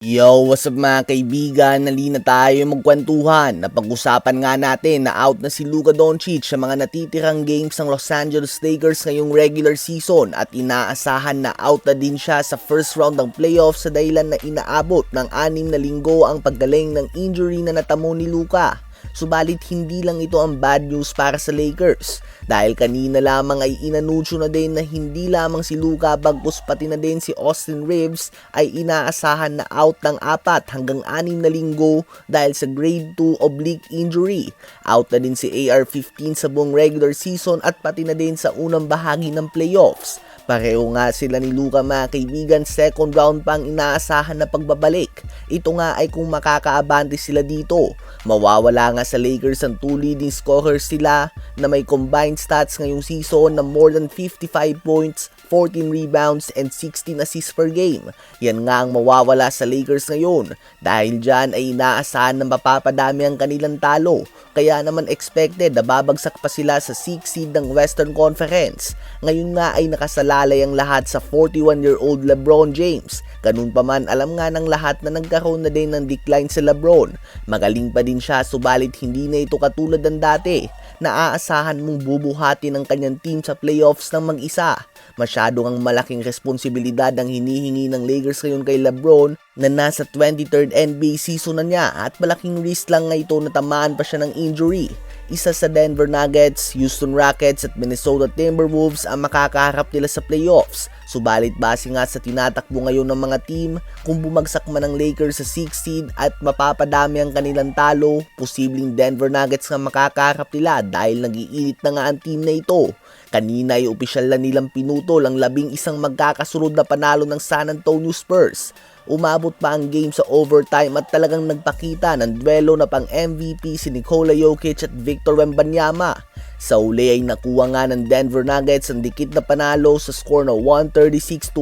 Yo, what's up mga kaibigan? Nali na tayo magkwentuhan. Napag-usapan nga natin na out na si Luka Doncic sa mga natitirang games ng Los Angeles Lakers ngayong regular season at inaasahan na out na din siya sa first round ng playoffs sa dahilan na inaabot ng 6 na linggo ang paggaling ng injury na natamo ni Luka. Subalit hindi lang ito ang bad news para sa Lakers dahil kanina lamang ay inanunsyo na din na hindi lamang si Luka bagkus pati na din si Austin Reeves ay inaasahan na out ng 4 hanggang 6 na linggo dahil sa grade 2 oblique injury. Out na din si AR-15 sa buong regular season at pati na din sa unang bahagi ng playoffs. Pareho nga sila ni Luka mga kaibigan, second round pang inaasahan na pagbabalik. Ito nga ay kung makakaabante sila dito. Mawawala nga sa Lakers ang 2 leading scorers sila na may combined stats ngayong season na more than 55 points, 14 rebounds, and 16 assists per game. Yan nga ang mawawala sa Lakers ngayon. Dahil dyan ay inaasahan na mapapadami ang kanilang talo. Kaya naman expected na babagsak pa sila sa 6th seed ng Western Conference. Ngayon nga ay nakasalalay ang lahat sa 41-year-old LeBron James. Ganun pa man, alam nga ng lahat na nagkaroon na din ng decline sa LeBron. Magaling pa din siya, subalit hindi na ito katulad ng dati. Naaasahan mong bubuhatin ang kanyang team sa playoffs ng mag-isa. Masyado ang malaking responsibilidad ang hinihingi ng Lakers ngayon kay LeBron na nasa 23rd NBA season na niya at malaking risk lang nga ito na tamaan pa siya ng injury. Isa sa Denver Nuggets, Houston Rockets at Minnesota Timberwolves ang makakaharap nila sa playoffs. Subalit base nga sa tinatakbo ngayon ng mga team, kung bumagsak man ang Lakers sa 6th seed at mapapadami ang kanilang talo, posibleng Denver Nuggets nga makakaharap nila dahil nag-iinit na nga ang team na ito. Kanina ay opisyal na nilang pinutol ang 11 magkakasunod na panalo ng San Antonio Spurs. Umabot pa ang game sa overtime at talagang nagpakita ng duelo na pang MVP si Nikola Jokic at Victor Wembanyama. Sa uli ay nakuha nga ng Denver Nuggets ang dikit na panalo sa score na 136-134.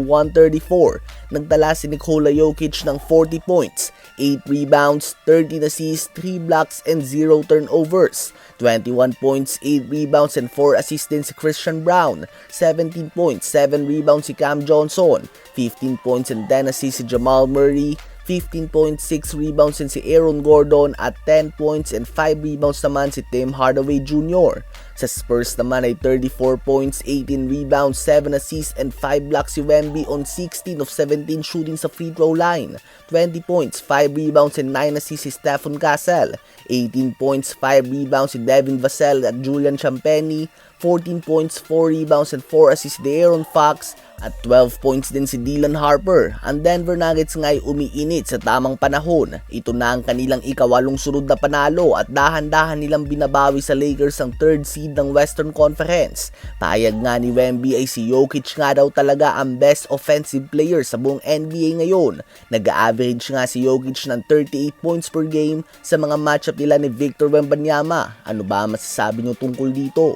Nagtala si Nikola Jokic ng 40 points, 8 rebounds, 13 assists, 3 blocks, and 0 turnovers. 21 points, 8 rebounds, and 4 assists din si Christian Brown. 17 points, 7 rebounds si Cam Johnson. 15 points and 10 assists si Jamal Murray. 15.6 rebounds din si Aaron Gordon at 10 points and 5 rebounds naman si Tim Hardaway Jr. Sa Spurs naman ay 34 points, 18 rebounds, 7 assists and 5 blocks si Wemby on 16 of 17 shooting sa free throw line. 20 points, 5 rebounds and 9 assists si Stephen Castle. 18 points, 5 rebounds si Devin Vassell at Julian Champagnie. 14 points, 4 rebounds and 4 assists si De'Aaron Fox at 12 points din si Dylan Harper. Ang Denver Nuggets nga ay umiinit sa tamang panahon. Ito na ang kanilang ikawalong sunod na panalo at dahan-dahan nilang binabawi sa Lakers ang 3rd seed ng Western Conference. Payag nga ni Wemby ay si Jokic nga daw talaga ang best offensive player sa buong NBA ngayon. Nag-average nga si Jokic ng 38 points per game sa mga matchup nila ni Victor Wembanyama. Ano ba masasabi nyo tungkol dito?